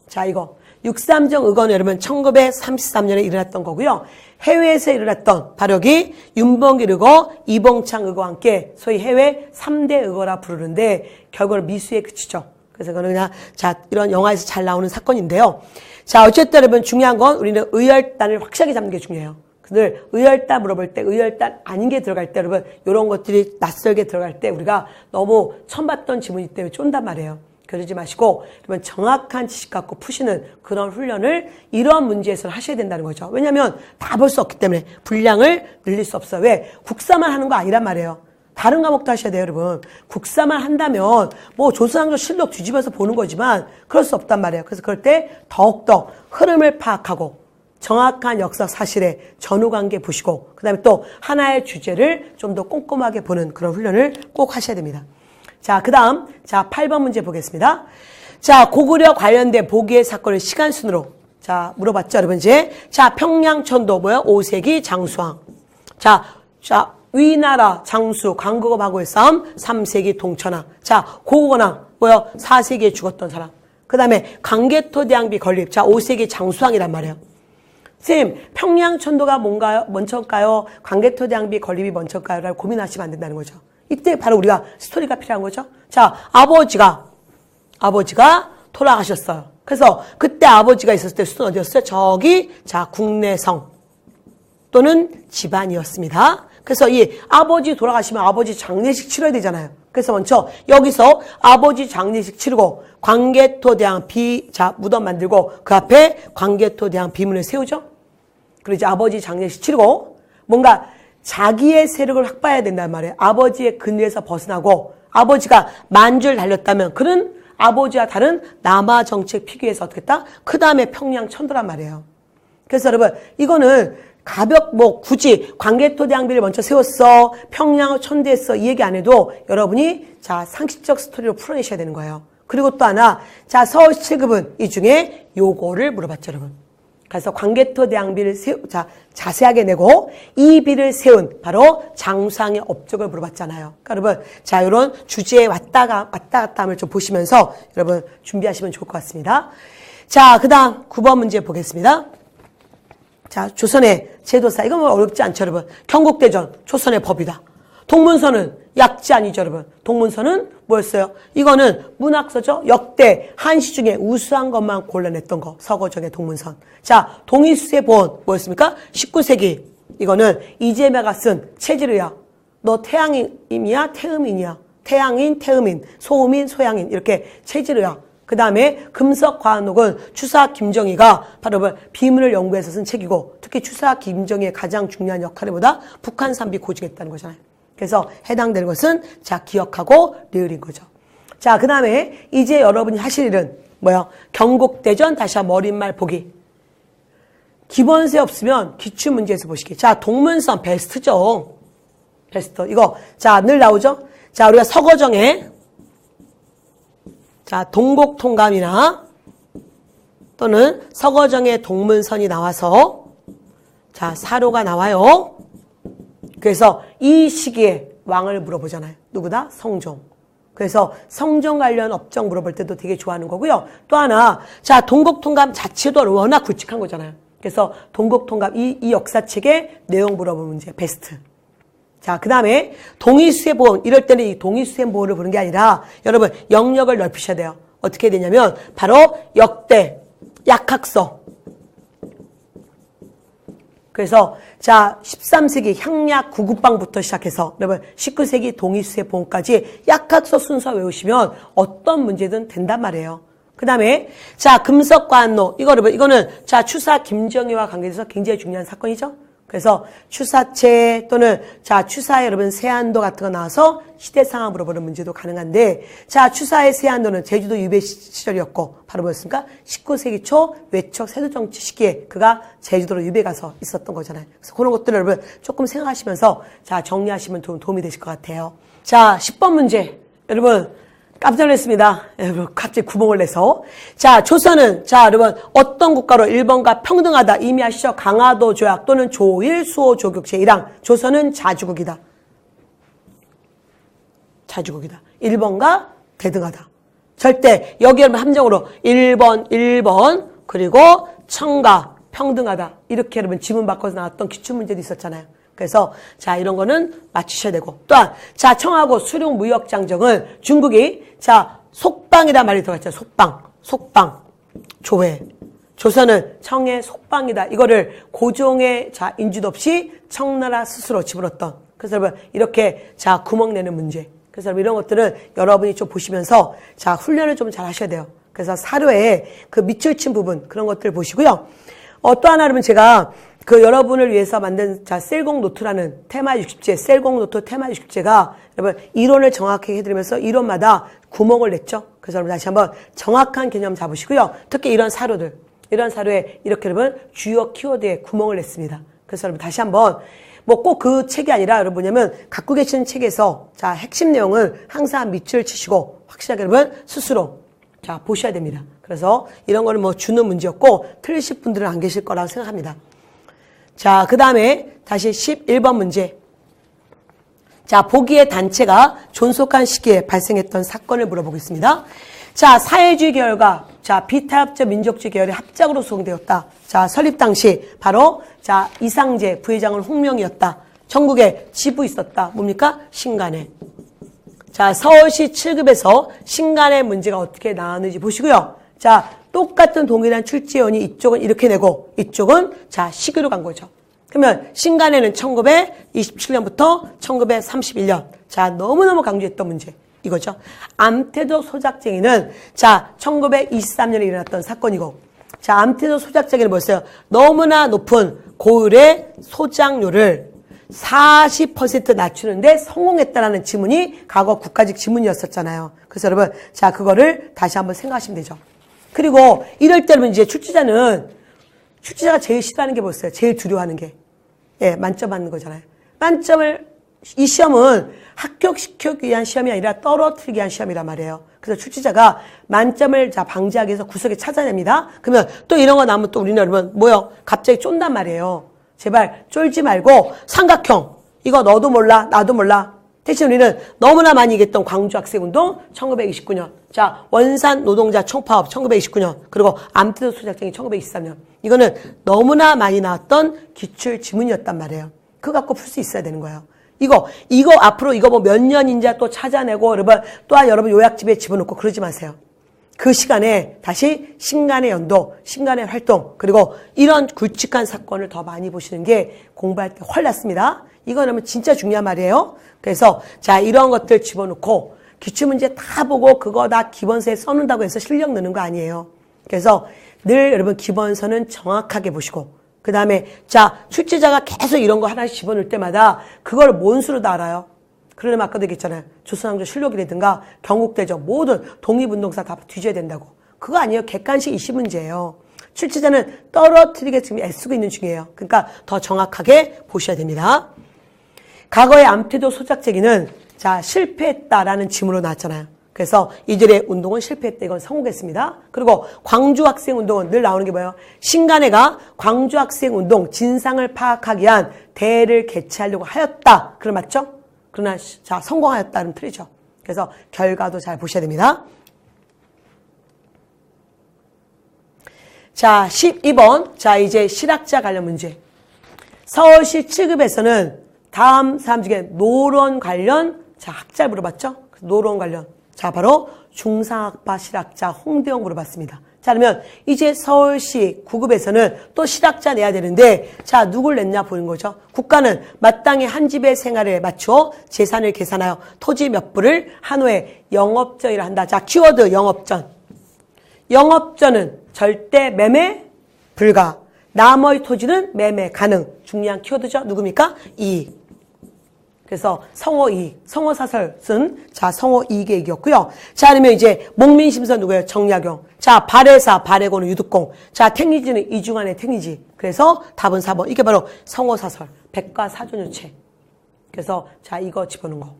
자, 이거 6.3정 의거는 여러분 1933년에 일어났던 거고요. 해외에서 일어났던 바로 여기 윤봉길 의거, 이봉창 의거와 함께 소위 해외 3대 의거라 부르는데 결국은 미수에 그치죠. 그래서 그거는 그냥 자, 이런 영화에서 잘 나오는 사건인데요. 자, 어쨌든 여러분 중요한 건 우리는 의열단을 확실하게 잡는 게 중요해요. 근데 의열단 물어볼 때 의열단 아닌 게 들어갈 때 여러분 이런 것들이 낯설게 들어갈 때 우리가 너무 처음 봤던 지문이기 때문에 쫀단 말이에요. 그러지 마시고 그러면 정확한 지식 갖고 푸시는 그런 훈련을 이러한 문제에서는 하셔야 된다는 거죠. 왜냐하면 다 볼 수 없기 때문에 분량을 늘릴 수 없어요. 왜? 국사만 하는 거 아니란 말이에요. 다른 과목도 하셔야 돼요, 여러분. 국사만 한다면 뭐 조선왕조 실록 뒤집어서 보는 거지만 그럴 수 없단 말이에요. 그래서 그럴 때 더욱더 흐름을 파악하고 정확한 역사 사실의 전후관계 보시고 그다음에 또 하나의 주제를 좀 더 꼼꼼하게 보는 그런 훈련을 꼭 하셔야 됩니다. 자, 그 다음, 자, 8번 문제 보겠습니다. 자, 고구려 관련된 보기의 사건을 시간순으로, 자, 물어봤죠, 여러분, 이제. 자, 평양천도, 뭐야? 5세기 장수왕. 자, 위나라 장수, 강국업하고의 싸움, 3세기 동천왕. 자, 고구건왕, 뭐야? 4세기에 죽었던 사람. 그 다음에 광개토대왕비 건립, 자, 5세기 장수왕이란 말이에요. 쌤, 평양천도가 뭔가요? 먼저일까요? 광개토대왕비 건립이 먼저일까요? 라고 고민하시면 안 된다는 거죠. 이때 바로 우리가 스토리가 필요한 거죠. 자, 아버지가 돌아가셨어요. 그래서 그때 아버지가 있었을 때 수도는 어디였어요? 저기, 자, 국내성 또는 집안이었습니다. 그래서 이 아버지 돌아가시면 아버지 장례식 치러야 되잖아요. 그래서 먼저 여기서 아버지 장례식 치르고 광개토대왕 자, 무덤 만들고 그 앞에 광개토대왕 비문을 세우죠. 그리고 이제 아버지 장례식 치르고 뭔가 자기의 세력을 확보해야 된단 말이에요. 아버지의 근위에서 벗어나고 아버지가 만주를 달렸다면 그는 아버지와 다른 남하 정책 피기에서 어떻게 했다? 그 다음에 평양 천도란 말이에요. 그래서 여러분 이거는 굳이 광개토대왕비를 먼저 세웠어, 평양을 천도했어 이 얘기 안 해도 여러분이 자 상식적 스토리로 풀어내셔야 되는 거예요. 그리고 또 하나 자 서울시 7급은 이 중에 요거를 물어봤죠, 여러분. 그래서 광개토대왕비를 자세하게 내고 이 비를 세운 바로 장수왕의 업적을 물어봤잖아요. 그러니까 여러분 자 이런 주제에 왔다 갔다 함을 좀 보시면서 여러분 준비하시면 좋을 것 같습니다. 자, 그다음 9번 문제 보겠습니다. 자, 조선의 제도사 이건 뭐 어렵지 않죠, 여러분. 경국대전 조선의 법이다. 동문서는 약지 아니죠, 여러분. 동문서는 뭐였어요? 이거는 문학서죠. 역대 한시 중에 우수한 것만 골라냈던 거. 서거정의 동문선. 자, 동의수세보원 뭐였습니까? 19세기. 이거는 이재매가 쓴 체질의학. 너 태양인이야? 태음인이야? 태양인, 태음인, 소음인, 소양인 이렇게 체질의학. 그 다음에 금석과학록은 추사 김정희가 바로 비문을 연구해서 쓴 책이고 특히 추사 김정희의 가장 중요한 역할을 보다 북한 산비 고증했다는 거잖아요. 그래서 해당되는 것은 자 기억하고 리을인 거죠. 자, 그 다음에 이제 여러분이 하실 일은 뭐야? 경국대전 다시 한번 머릿말 보기. 기본세 없으면 기출문제에서 보시기. 자, 동문선 베스트죠. 베스트. 이거 자 늘 나오죠. 자, 우리가 서거정에 자 동곡통감이나 또는 서거정의 동문선이 나와서 자 사료가 나와요. 그래서 이 시기에 왕을 물어보잖아요. 누구다? 성종. 그래서 성종 관련 업적 물어볼 때도 되게 좋아하는 거고요. 또 하나, 자, 동국통감 자체도 워낙 굵직한 거잖아요. 그래서 동국통감 이 역사책의 내용 물어보는 문제 베스트. 자, 그 다음에 동의수세보험. 이럴 때는 이 동의수세보험을 보는 게 아니라 여러분 영역을 넓히셔야 돼요. 어떻게 되냐면 바로 역대 약학서. 그래서 자 13세기 향약 구급방부터 시작해서 여러분 19세기 동의수세보험까지 약학서 순서 외우시면 어떤 문제든 된단 말이에요. 그 다음에 자 금석과안록 이거는 자 추사 김정희와 관계돼서 굉장히 중요한 사건이죠. 그래서 추사체 또는 자 추사에 여러분 세안도 같은 거 나와서 시대상황 물어보는 문제도 가능한데 자 추사의 세안도는 제주도 유배 시절이었고 바로 뭐였습니까? 19세기 초 외척 세도정치 시기에 그가 제주도로 유배 가서 있었던 거잖아요. 그래서 그런 것들을 여러분 조금 생각하시면서 자 정리하시면 도움이 되실 것 같아요. 자 10번 문제 여러분 깜짝 놀랐습니다. 여러분 갑자기 구멍을 내서 자 조선은 자 여러분 어떤 국가로 일본과 평등하다 이미 아시죠? 강화도 조약 또는 조일 수호 조국 제1항 조선은 자주국이다. 자주국이다. 일본과 대등하다. 절대 여기 여러분 함정으로 1번 그리고 청가 평등하다 이렇게 여러분 지문 바꿔서 나왔던 기출문제도 있었잖아요. 그래서 자 이런 거는 맞추셔야 되고 또한 자 청하고 수륙 무역 장정은 중국이 자 속방이란 말이 들어갔잖아요. 속방 조회 조선은 청의 속방이다. 이거를 고종의 자 인주도 없이 청나라 스스로 집어넣었던 그래서 여러분 이렇게 자 구멍 내는 문제 그래서 여러분 이런 것들은 여러분이 좀 보시면서 자 훈련을 좀 잘 하셔야 돼요. 그래서 사료에 그 밑줄 친 부분 그런 것들 보시고요. 또 하나 여러분 제가 그 여러분을 위해서 만든 자 셀공 노트라는 테마 60제 셀공 노트 테마 60제가 여러분 이론을 정확하게 해드리면서 이론마다 구멍을 냈죠. 그래서 여러분 다시 한번 정확한 개념 잡으시고요. 특히 이런 사료들 이런 사료에 이렇게 여러분 주요 키워드에 구멍을 냈습니다. 그래서 여러분 다시 한번 뭐 꼭 그 책이 아니라 여러분 뭐냐면 갖고 계시는 책에서 자 핵심 내용을 항상 밑줄 치시고 확실하게 여러분 스스로 자 보셔야 됩니다. 그래서 이런 거는 뭐 주는 문제였고 틀리실 분들은 안 계실 거라고 생각합니다. 자, 그 다음에 다시 11번 문제. 자, 보기의 단체가 존속한 시기에 발생했던 사건을 물어보겠습니다. 자, 사회주의 계열과 자, 비타협적 민족주의 계열이 합작으로 구성되었다. 자, 설립 당시 바로 자, 이상재 부회장은 홍명이었다. 전국에 지부 있었다. 뭡니까? 신간에. 자, 서울시 7급에서 신간의 문제가 어떻게 나왔는지 보시고요. 자, 똑같은 동일한 출제원이 이쪽은 이렇게 내고 이쪽은 자 시기로 간 거죠. 그러면 신간에는 1927년부터 1931년 자 너무너무 강조했던 문제 이거죠. 암태조 소작쟁이는 자 1923년에 일어났던 사건이고 자 암태조 소작쟁이는 뭐였어요? 너무나 높은 고율의 소작료를 40% 낮추는데 성공했다라는 지문이 과거 국가직 지문이었었잖아요. 그래서 여러분 자 그거를 다시 한번 생각하시면 되죠. 그리고 이럴 때 여러분 이제 출제자가 제일 싫어하는 게 뭐였어요? 제일 두려워하는 게 예, 만점 받는 거잖아요. 이 시험은 합격시키기 위한 시험이 아니라 떨어뜨리기 위한 시험이란 말이에요. 그래서 출제자가 만점을 자 방지하기 위해서 구석에 찾아냅니다. 그러면 또 이런 거 나오면 또 우리는 여러분 뭐요? 갑자기 쫀단 말이에요. 제발 쫄지 말고 삼각형 이거 너도 몰라 나도 몰라. 대신 우리는 너무나 많이 얘기했던 광주학생운동 1929년 자 원산 노동자 총파업 1929년 그리고 암태조 소작쟁이 1923년 이거는 너무나 많이 나왔던 기출 지문이었단 말이에요. 그거 갖고 풀 수 있어야 되는 거예요. 이거 앞으로 이거 뭐 몇 년인지 또 찾아내고 여러분 요약집에 집어넣고 그러지 마세요. 그 시간에 다시 신간의 연도, 신간의 활동 그리고 이런 굵직한 사건을 더 많이 보시는 게 공부할 때 훨 낫습니다. 이거는 진짜 중요한 말이에요. 그래서 자 이런 것들 집어넣고 기출문제 다 보고 그거 다 기본서에 써놓는다고 해서 실력 느는 거 아니에요. 그래서 늘 여러분 기본서는 정확하게 보시고 그 다음에 자 출제자가 계속 이런 거 하나씩 집어넣을 때마다 그걸 뭔 수로 다 알아요. 그러려면 아까도 얘기했잖아요. 조선왕조 실록이라든가 경국대전 모든 독립운동사 다 뒤져야 된다고. 그거 아니에요. 객관식 이시 문제예요. 출제자는 떨어뜨리게 지금 애쓰고 있는 중이에요. 그러니까 더 정확하게 보셔야 됩니다. 과거의 암태조 소작쟁이는 자 실패했다라는 지문으로 나왔잖아요. 그래서 이들의 운동은 실패했다. 이건 성공했습니다. 그리고 광주학생운동은 늘 나오는 게 뭐예요? 신간회가 광주학생운동 진상을 파악하기 위한 대회를 개최하려고 하였다. 그럼 맞죠? 그러나 자 성공하였다는 틀리죠. 그래서 결과도 잘 보셔야 됩니다. 자 12번 자 이제 실학자 관련 문제. 서울시 7급에서는 다음 사람 중에 노론 관련 자 학자 물어봤죠? 노론 관련 자 바로 중상학파 실학자 홍대영 물어봤습니다. 자 그러면 이제 서울시 9급에서는 또 실학자 내야 되는데 자 누굴 냈냐 보는 거죠. 국가는 마땅히 한 집의 생활에 맞추어 재산을 계산하여 토지 몇 부를 한 호에 영업전이라 한다. 자 키워드 영업전. 영업전은 절대 매매 불가. 나머지 토지는 매매 가능. 중요한 키워드죠. 누굽니까? 이익. 그래서 성호이익, 성호사설 쓴, 자, 성호이익의 이익이었고요. 자, 아니면 이제 목민심서 누구예요? 정약용. 자, 발해사, 발해고는 유득공. 자, 택리지는 이중안의 택리지. 그래서 답은 4번. 이게 바로 성호사설, 백과사전유체. 그래서 자, 이거 집어넣은 거.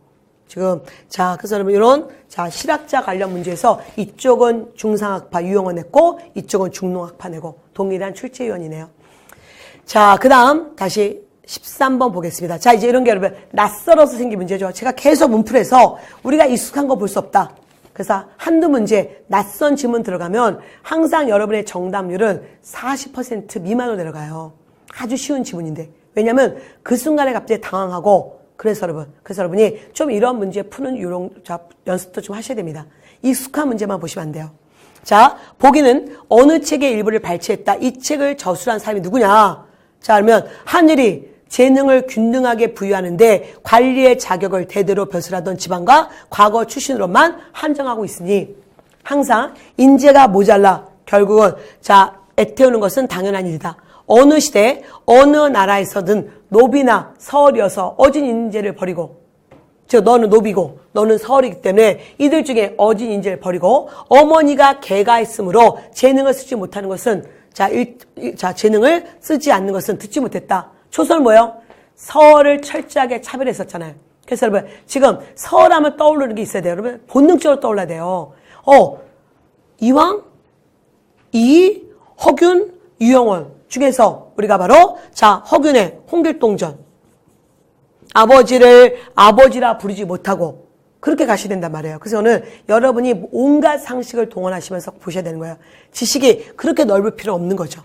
지금 자, 그래서 여러분 이런 자, 실학자 관련 문제에서 이쪽은 중상학파 유형어 냈고 이쪽은 중농학파 내고 동일한 출제위원이네요. 자, 그다음 다시 13번 보겠습니다. 자, 이제 이런 게 여러분 낯설어서 생긴 문제죠. 제가 계속 문풀에서 우리가 익숙한 거 볼 수 없다. 그래서 한두 문제 낯선 질문 들어가면 항상 여러분의 정답률은 40% 미만으로 내려가요. 아주 쉬운 지문인데. 왜냐면 그 순간에 갑자기 당황하고 그래서 여러분이 좀 이런 문제 푸는 요령 연습도 좀 하셔야 됩니다. 익숙한 문제만 보시면 안 돼요. 자, 보기는 어느 책의 일부를 발췌했다. 이 책을 저술한 사람이 누구냐? 자, 그러면 하늘이 재능을 균등하게 부여하는데 관리의 자격을 대대로 벼슬하던 지방과 과거 출신으로만 한정하고 있으니 항상 인재가 모자라 결국은 자, 애태우는 것은 당연한 일이다. 어느 시대 어느 나라에서든 노비나 서얼이어서 어진 인재를 버리고 즉 너는 노비고 너는 서얼이기 때문에 이들 중에 어진 인재를 버리고 어머니가 개가했으므로 재능을 쓰지 못하는 것은 자, 재능을 쓰지 않는 것은 듣지 못했다. 조선은 뭐예요? 서얼을 철저하게 차별했었잖아요. 그래서 여러분 지금 서얼하면 떠오르는 게 있어야 돼요. 여러분 본능적으로 떠올라야 돼요. 이왕, 이, 허균, 유영원 중에서 우리가 바로 자, 허균의 홍길동전 아버지를 아버지라 부르지 못하고 그렇게 가셔야 된단 말이에요. 그래서 오늘 여러분이 온갖 상식을 동원하시면서 보셔야 되는 거예요. 지식이 그렇게 넓을 필요 없는 거죠.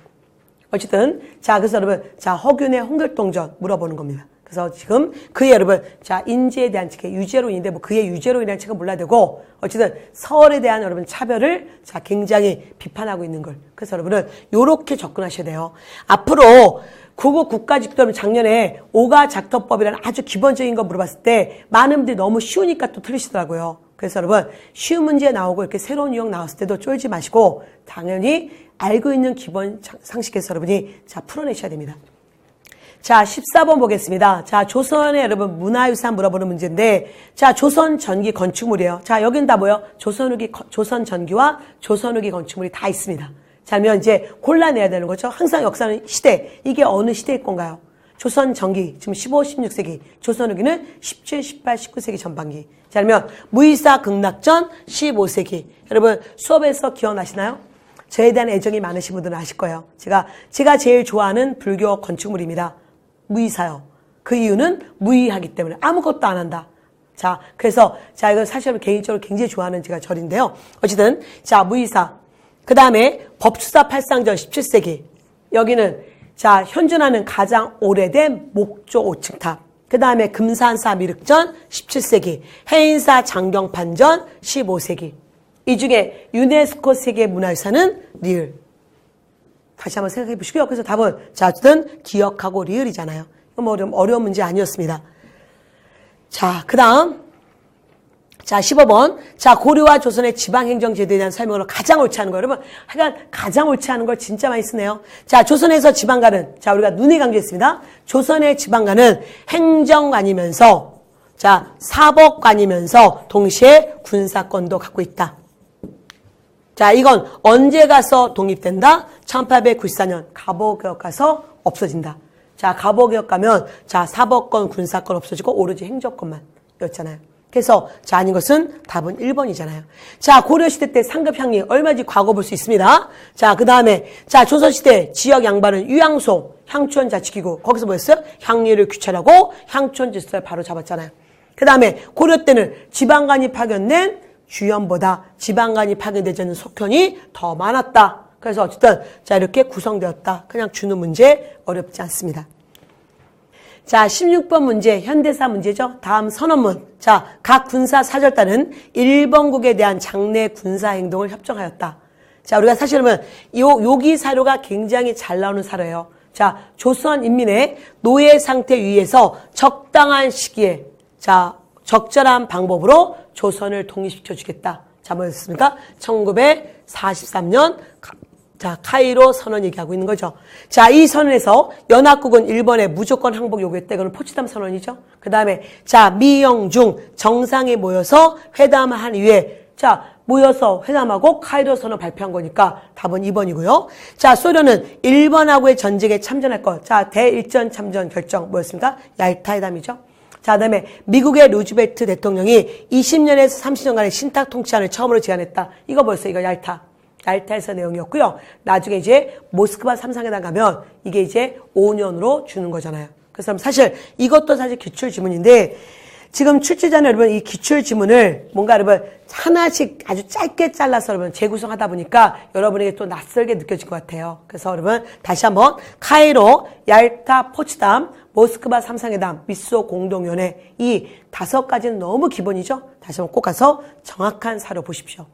어쨌든 자, 그래서 여러분 자, 허균의 홍길동전 물어보는 겁니다. 그래서 지금 그의 여러분 자, 인재에 대한 책의 유제로인데 뭐 그의 유제로인이라는 책은 몰라야 되고 어쨌든 서얼에 대한 여러분 차별을 자, 굉장히 비판하고 있는 걸. 그래서 여러분은 요렇게 접근하셔야 돼요. 앞으로 국가직도는 작년에 오가작터법이라는 아주 기본적인 거 물어봤을 때 많은 분들이 너무 쉬우니까 또 틀리시더라고요. 그래서 여러분 쉬운 문제 나오고 이렇게 새로운 유형 나왔을 때도 쫄지 마시고 당연히 알고 있는 기본 상식에서 여러분이 자, 풀어내셔야 됩니다. 자, 14번 보겠습니다. 자, 조선의 여러분 문화유산 물어보는 문제인데 자, 조선 전기 건축물이에요. 자, 여긴 다 뭐예요? 조선 전기와 조선 후기 건축물이 다 있습니다. 자, 그러면 이제 골라내야 되는 거죠. 항상 역사는 시대. 이게 어느 시대일 건가요? 조선 전기, 지금 15, 16세기. 조선 후기는 17, 18, 19세기 전반기. 자, 그러면 무이사 극락전 15세기. 여러분 수업에서 기억나시나요? 저에 대한 애정이 많으신 분들은 아실 거예요. 제가 제일 좋아하는 불교 건축물입니다. 무이사요. 그 이유는 무의하기 때문에 아무것도 안 한다. 자, 그래서 자, 이거 사실 개인적으로 굉장히 좋아하는 제가 절인데요. 어쨌든 자, 무이사. 그 다음에 법주사 팔상전 17세기. 여기는 자, 현존하는 가장 오래된 목조 5층탑. 그 다음에 금산사 미륵전 17세기. 해인사 장경판전 15세기. 이 중에 유네스코 세계문화유산은 리을. 다시 한번 생각해 보시고요. 그래서 답은 자, 어쨌든 기억하고 리을이잖아요. 이건 뭐 어려운 문제 아니었습니다. 자, 그 다음 자, 15번. 자, 고려와 조선의 지방행정제도에 대한 설명으로 가장 옳지 않은 거. 여러분, 하여간 가장 옳지 않은 걸 진짜 많이 쓰네요. 자, 조선에서 지방가는, 자, 우리가 눈에 강조했습니다. 조선의 지방가는 행정관이면서, 자, 사법관이면서 동시에 군사권도 갖고 있다. 자, 이건 언제 가서 독립된다? 1894년 가보개혁 가서 없어진다. 자, 가보개혁 가면, 자, 사법권, 군사권 없어지고 오로지 행정권만 였잖아요. 그래서 자, 아닌 것은 답은 1번이잖아요. 자, 고려시대 때 상급향리 얼마든지 과거 볼 수 있습니다. 자, 그 다음에 자, 조선시대 지역 양반은 유양소, 향촌자치기구 거기서 뭐였어요? 향리를 규찰하고 향촌 질서를 바로 잡았잖아요. 그 다음에 고려 때는 지방관이 파견된 주연보다 지방관이 파견되지 않는 속현이 더 많았다. 그래서 어쨌든 자, 이렇게 구성되었다. 그냥 주는 문제 어렵지 않습니다. 자, 16번 문제, 현대사 문제죠. 다음 선언문. 자, 각 군사 사절단은 일본국에 대한 장래 군사 행동을 협정하였다. 자, 우리가 사실은 여기 사료가 굉장히 잘 나오는 사료예요. 자, 조선 인민의 노예 상태 유의에서 적당한 시기에, 자, 적절한 방법으로 조선을 독립시켜 주겠다. 자, 뭐였습니까? 1943년 자, 카이로 선언 얘기하고 있는 거죠. 자, 이 선언에서 연합국은 일본에 무조건 항복 요구했대. 그건 포츠담 선언이죠. 그 다음에, 자, 미영중 정상이 모여서 회담을 한 이후에, 자, 모여서 회담하고 카이로 선언 발표한 거니까 답은 2번이고요. 자, 소련은 일본하고의 전쟁에 참전할 것. 자, 대일전 참전 결정 뭐였습니까? 얄타 회담이죠. 자, 그 다음에 미국의 루즈벨트 대통령이 20년에서 30년간의 신탁 통치안을 처음으로 제안했다. 이거 뭐였어요? 이거 얄타에서 내용이었고요. 나중에 이제 모스크바 3상회담 가면 이게 이제 5년으로 주는 거잖아요. 그래서 사실 이것도 사실 기출지문인데 지금 출제자는 여러분 이 기출지문을 뭔가 여러분 하나씩 아주 짧게 잘라서 여러분 재구성하다 보니까 여러분에게 또 낯설게 느껴질 것 같아요. 그래서 여러분 다시 한번 카이로, 얄타, 포츠담, 모스크바 3상회담, 미소 공동연회 이 5가지는 너무 기본이죠. 다시 한번 꼭 가서 정확한 사료 보십시오.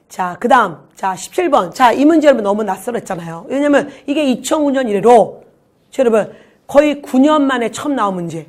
자, 그 다음, 자, 17번. 자, 이 문제 여러분 너무 낯설었잖아요. 왜냐면 이게 2009년 이래로, 여러분, 거의 9년 만에 처음 나온 문제.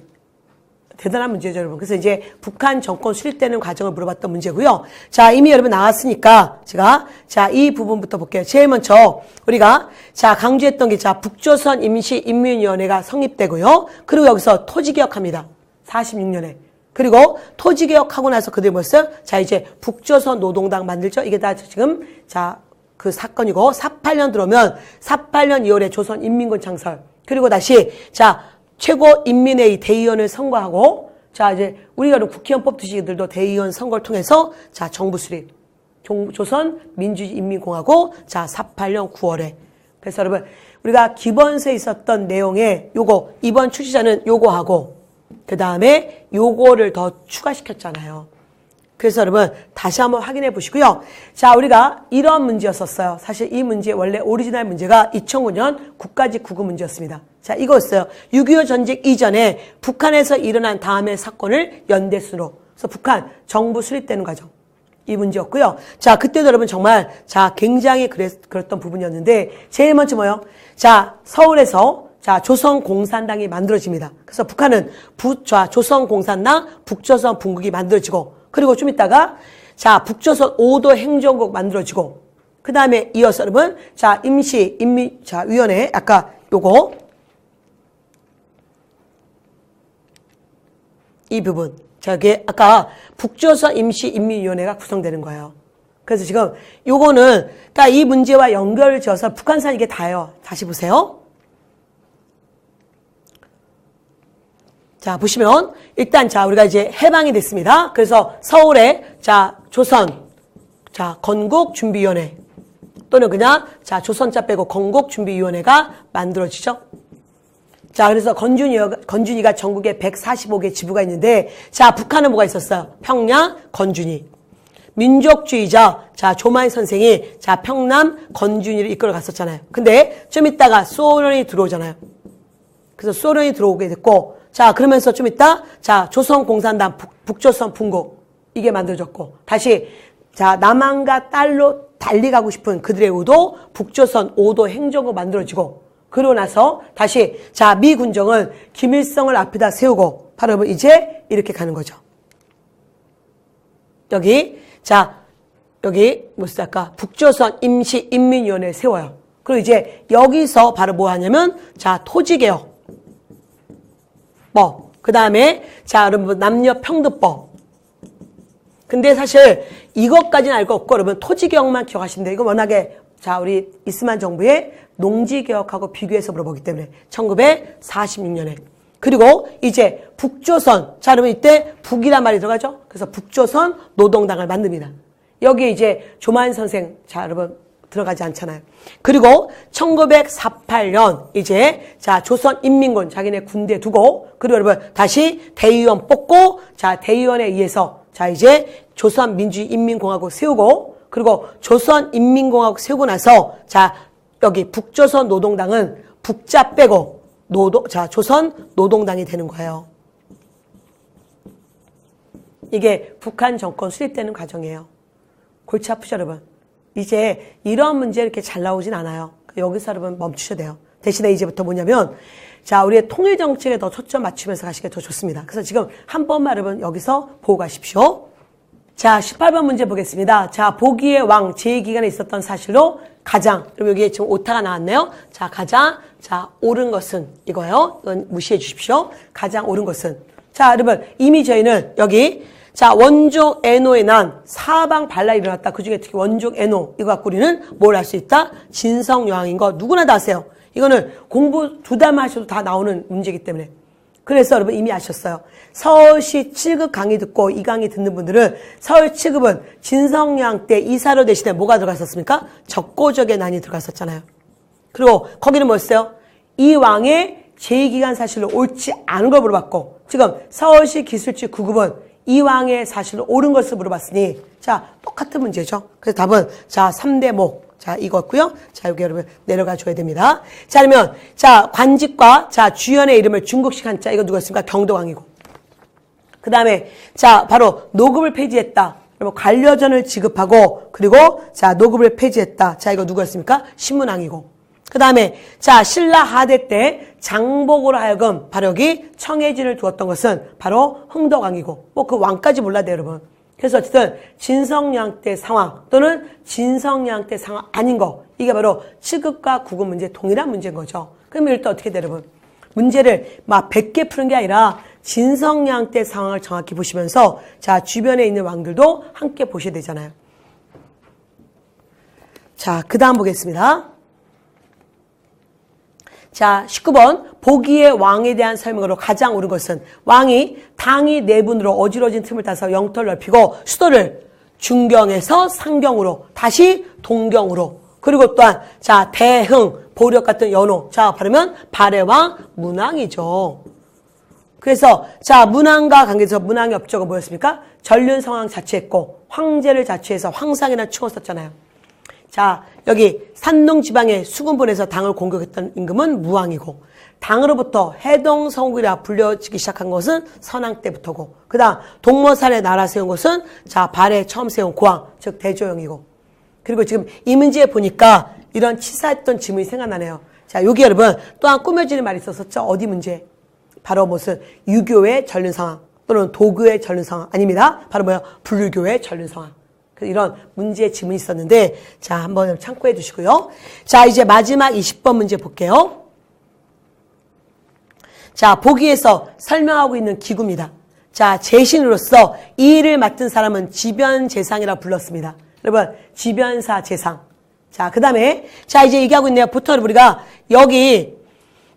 대단한 문제죠, 여러분. 그래서 이제 북한 정권 수립되는 과정을 물어봤던 문제고요. 자, 이미 여러분 나왔으니까 제가, 자, 이 부분부터 볼게요. 제일 먼저, 우리가, 자, 강조했던 게, 자, 북조선 임시인민위원회가 성립되고요. 그리고 여기서 토지개혁합니다. 46년에. 그리고 토지개혁하고 나서 그들이 뭐였어요? 자, 이제 북조선 노동당 만들죠? 이게 다 지금, 자, 그 사건이고, 48년 들어오면, 48년 2월에 조선인민군 창설. 그리고 다시, 자, 최고인민회의 대의원을 선거하고, 자, 이제, 우리가 국회의원 뽑듯이들도 대의원 선거를 통해서, 자, 정부 수립. 조선 민주인민공화국, 자, 48년 9월에. 그래서 여러분, 우리가 기본서에 있었던 내용에 요거, 이번 출시자는 요거하고, 그 다음에 요거를 더 추가시켰잖아요. 그래서 여러분 다시 한번 확인해 보시고요. 자, 우리가 이런 문제였었어요. 사실 이 문제 원래 오리지널 문제가 2009년 국가직 국어 문제였습니다. 자, 이거였어요. 6.25 전쟁 이전에 북한에서 일어난 다음의 사건을 연대순으로. 그래서 북한 정부 수립되는 과정. 이 문제였고요. 자, 그때도 여러분 정말 자 굉장히 그랬던 부분이었는데 제일 먼저 뭐요? 자, 서울에서 자, 조선공산당이 만들어집니다. 그래서 북한은 조선공산당, 북조선 분국이 만들어지고, 그리고 좀 있다가, 자, 북조선 5도 행정국 만들어지고, 그 다음에 이어서 여러분, 자, 위원회, 아까 요거, 이 부분. 저기, 아까 북조선 임시인민위원회가 구성되는 거예요. 그래서 지금 요거는, 그러니까 이 문제와 연결을 지어서 북한산 이게 다예요. 다시 보세요. 자, 보시면, 일단, 자, 우리가 이제 해방이 됐습니다. 그래서 서울에, 자, 조선, 자, 건국준비위원회. 또는 그냥, 자, 조선자 빼고 건국준비위원회가 만들어지죠. 자, 그래서 건준이가 전국에 145개 지부가 있는데, 자, 북한은 뭐가 있었어요? 평양, 건준이. 민족주의자, 자, 조마이 선생이, 자, 평남, 건준이를 이끌어 갔었잖아요. 근데 좀 있다가 소련이 들어오잖아요. 그래서 소련이 들어오게 됐고, 자, 그러면서 좀 있다, 자, 조선공산당, 북조선 분국, 이게 만들어졌고, 다시, 자, 남한과 딸로 달리 가고 싶은 그들의 의도, 북조선 5도 행정국 만들어지고, 그러고 나서 다시, 자, 미 군정은 김일성을 앞에다 세우고, 바로 이제 이렇게 가는 거죠. 여기, 자, 여기, 무슨 아까, 북조선 임시인민위원회를 세워요. 그리고 이제 여기서 바로 뭐 하냐면, 자, 토지개혁. 그 다음에, 자, 여러분, 남녀평등법. 근데 사실 이것까지는 알 거 없고, 여러분, 토지개혁만 기억하시면 돼요. 이거 워낙에, 자, 우리 이스만 정부의 농지개혁하고 비교해서 물어보기 때문에, 1946년에. 그리고 이제 북조선, 자, 여러분, 이때 북이란 말이 들어가죠? 그래서 북조선 노동당을 만듭니다. 여기에 이제 조만 선생, 자, 여러분, 들어가지 않잖아요. 그리고 1948년 이제 자, 조선인민군 자기네 군대 두고, 그리고 여러분 다시 대의원 뽑고, 자, 대의원에 의해서 자, 이제 조선민주인민공화국 세우고, 그리고 조선인민공화국 세우고 나서 자, 여기 북조선 노동당은 북자 빼고 자, 조선 노동당이 되는 거예요. 이게 북한 정권 수립되는 과정이에요. 골치 아프죠, 여러분? 이제 이런 문제 이렇게 잘 나오진 않아요. 여기서 여러분 멈추셔야 돼요. 대신에 이제부터 뭐냐면, 자, 우리의 통일 정책에 더 초점 맞추면서 가시는 게 더 좋습니다. 그래서 지금 한 번만 여러분 여기서 보고 가십시오. 자, 18번 문제 보겠습니다. 자, 보기의 왕 제2기간에 있었던 사실로 가장, 그럼 여기에 지금 오타가 나왔네요. 자, 가장, 자, 옳은 것은 이거요. 이건 무시해 주십시오. 가장 옳은 것은. 자, 여러분, 이미 저희는 여기, 자, 원족 에노에 난 사방 반란이 일어났다. 그 중에 특히 원족 에노, 이거 갖고 우리는 뭘 할 수 있다? 진성여왕인 거 누구나 다 아세요. 이거는 공부 2달만 하셔도 다 나오는 문제이기 때문에. 그래서 여러분 이미 아셨어요. 서울시 7급 강의 듣고 이 강의 듣는 분들은 서울 7급은 진성여왕 때 이사로 대신에 뭐가 들어갔었습니까? 적고적의 난이 들어갔었잖아요. 그리고 거기는 뭐였어요? 이 왕의 제2기간 사실로 옳지 않은 걸 물어봤고, 지금 서울시 기술지 9급은 이 왕의 사실로 옳은 것을 물어봤으니, 자, 똑같은 문제죠. 그래서 답은, 자, 3대목. 자, 이거였고요. 자, 여기 여러분 내려가 줘야 됩니다. 자, 그러면, 자, 관직과, 자, 주연의 이름을 중국식 한자, 이거 누구였습니까? 경도왕이고. 그 다음에, 자, 바로 노급을 폐지했다. 그리고 관료전을 지급하고, 그리고, 자, 노급을 폐지했다. 자, 이거 누구였습니까? 신문왕이고. 그 다음에, 자, 신라 하대 때 장복으로 하여금 바로 여기 청해진을 두었던 것은 바로 흥덕왕이고, 뭐 그 왕까지 몰라야 돼요, 여러분. 그래서 어쨌든 진성여왕 때 상황 또는 진성여왕 때 상황 아닌 거, 이게 바로 7급과 9급 문제 동일한 문제인 거죠. 그러면 일단 어떻게 돼요, 여러분? 문제를 막 100개 푸는 게 아니라 진성여왕 때 상황을 정확히 보시면서, 자, 주변에 있는 왕들도 함께 보셔야 되잖아요. 자, 그 다음 보겠습니다. 자, 19번. 보기의 왕에 대한 설명으로 가장 옳은 것은, 왕이 당이 내분으로 어지러진 틈을 타서 영토를 넓히고 수도를 중경에서 상경으로 다시 동경으로, 그리고 또한, 자, 대흥, 보력 같은 연호. 자, 바르면 발해왕 문왕이죠. 그래서, 자, 문왕과 관계에서 문왕의 업적은 뭐였습니까? 전륜성왕 자취했고 황제를 자취해서 황상이라는 칭호 썼잖아요. 자, 여기 산동 지방의 수군본에서 당을 공격했던 임금은 무왕이고, 당으로부터 해동성국이라 불려지기 시작한 것은 선왕 때부터고, 그 다음 동모산에 나라 세운 것은, 자, 발해 처음 세운 고왕, 즉 대조영이고. 그리고 지금 이 문제에 보니까 이런 치사했던 질문이 생각나네요. 자, 여기 여러분 또한 꾸며지는 말이 있었었죠. 어디 문제? 바로 무슨 유교의 전륜상황 또는 도교의 전륜상황 아닙니다. 바로 뭐예요? 불교의 전륜상황. 이런 문제의 지문이 있었는데, 자, 한번 참고해 주시고요. 자, 이제 마지막 20번 문제 볼게요. 자, 보기에서 설명하고 있는 기구입니다. 자, 제신으로서 이 일을 맡은 사람은 지변재상이라고 불렀습니다. 여러분, 지변사 재상. 자, 그 다음에, 자, 이제 얘기하고 있네요. 부터 우리가 여기,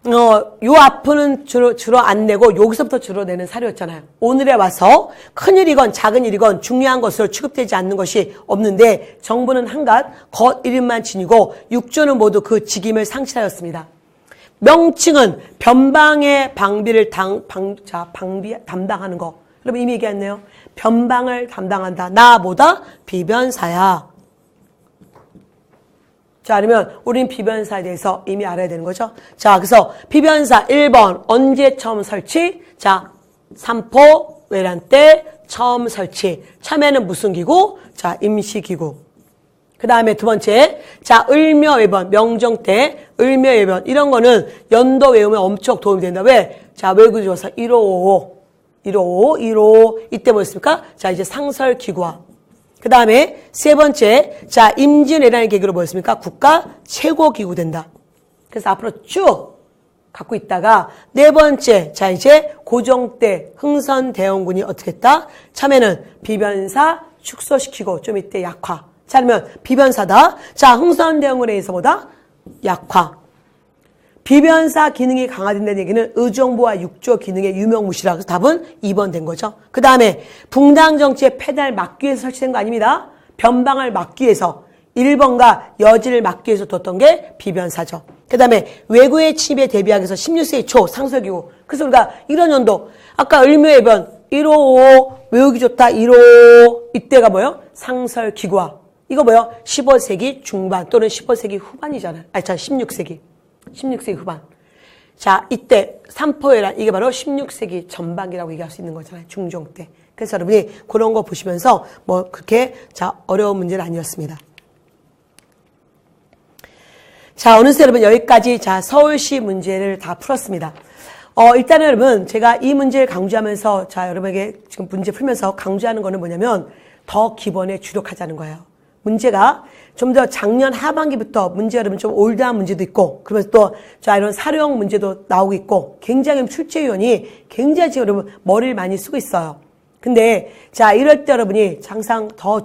요 앞은 주로 안 내고 여기서부터 주로 내는 사료였잖아요. 오늘에 와서 큰일이건 작은 일이건 중요한 것으로 취급되지 않는 것이 없는데, 정부는 한갓 겉 이름만 지니고 육조는 모두 그 직임을 상실하였습니다. 명칭은 변방의 방비를 담당하는 거. 여러분 이미 얘기했네요. 변방을 담당한다. 나보다 비변사야. 자, 그러면 우린 비변사에 대해서 이미 알아야 되는 거죠. 자, 그래서 비변사 1번 언제 처음 설치? 자, 삼포 외란 때 처음 설치. 참여는 무슨 기구? 자, 임시기구. 그 다음에 두 번째, 자, 을묘외번 명정 때 을묘외번 이런 거는 연도 외우면 엄청 도움이 된다. 왜? 자, 외국조사 1555 이때 뭐였습니까? 자, 이제 상설기구화. 그 다음에 세 번째, 자, 임진왜란의 계기로 뭐였습니까? 국가 최고기구 된다. 그래서 앞으로 쭉 갖고 있다가, 네 번째, 자, 이제 고종 때 흥선대원군이 어떻게 했다? 참여는 비변사 축소시키고 좀 이때 약화. 자, 그러면 비변사다. 자, 흥선대원군에 의해서 뭐다? 약화. 비변사 기능이 강화된다는 얘기는 의정부와 육조 기능의 유명무실하고, 그래서 답은 2번 된 거죠. 그 다음에 붕당 정치의 폐단을 막기 위해서 설치된 거 아닙니다. 변방을 막기 위해서 1번과 여지를 막기 위해서 뒀던 게 비변사죠. 그 다음에 외구의 침입에 대비하기 위해서 16세기 초 상설기구. 그래서 우리가 이런 연도, 아까 을묘해변 1555 외우기 좋다 1555 이때가 뭐예요? 상설기구화. 이거 뭐예요? 15세기 중반 또는 15세기 후반이잖아요. 아니, 참 16세기 후반. 자, 이때 삼포회란 이게 바로 16세기 전반기라고 얘기할 수 있는 거잖아요. 중종 때. 그래서 여러분이 그런 거 보시면서 뭐 그렇게 자 어려운 문제는 아니었습니다. 자, 어느새 여러분 여기까지 자 서울시 문제를 다 풀었습니다. 일단은 여러분 제가 이 문제를 강조하면서 자 여러분에게 지금 문제 풀면서 강조하는 거는 뭐냐면 더 기본에 주력하자는 거예요. 문제가 좀 더 작년 하반기부터 문제 여러분 좀 올드한 문제도 있고, 그러면서 또 자 이런 사료형 문제도 나오고 있고, 굉장히 출제위원이 굉장히 지금 여러분 머리를 많이 쓰고 있어요. 근데 자 이럴 때 여러분이 항상 더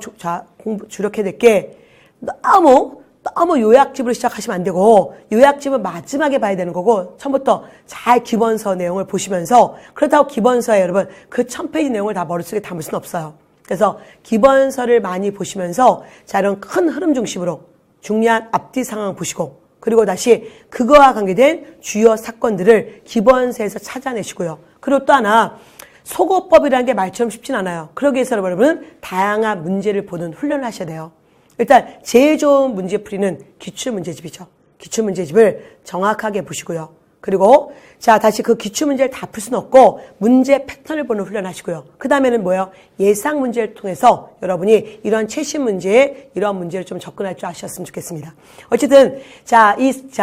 공부 주력해야 될 게 너무 요약집으로 시작하시면 안 되고, 요약집은 마지막에 봐야 되는 거고, 처음부터 잘 기본서 내용을 보시면서, 그렇다고 기본서에 여러분 그 1000페이지 내용을 다 머릿속에 담을 수는 없어요. 그래서 기본서를 많이 보시면서 자 이런 큰 흐름 중심으로 중요한 앞뒤 상황 보시고, 그리고 다시 그거와 관계된 주요 사건들을 기본서에서 찾아내시고요. 그리고 또 하나, 속어법이라는 게 말처럼 쉽진 않아요. 그러기 위해서 여러분은 다양한 문제를 보는 훈련을 하셔야 돼요. 일단 제일 좋은 문제풀이는 기출문제집이죠. 기출문제집을 정확하게 보시고요. 그리고 자 다시 그 기출문제를 다 풀 수는 없고 문제 패턴을 보는 훈련하시고요. 그 다음에는 뭐예요? 예상 문제를 통해서 여러분이 이런 최신 문제에 이런 문제를 좀 접근할 줄 아셨으면 좋겠습니다. 어쨌든 자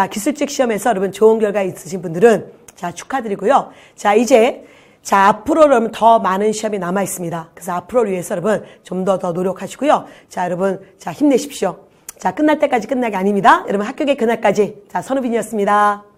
기술직 시험에서 여러분 좋은 결과 있으신 분들은 자 축하드리고요. 자 이제 자, 앞으로 여러분 더 많은 시험이 남아 있습니다. 그래서 앞으로를 위해서 여러분 좀 더 노력하시고요. 자, 여러분, 자, 힘내십시오. 자, 끝날 때까지 끝난 게 아닙니다. 여러분 합격의 그날까지. 자, 선우빈이었습니다.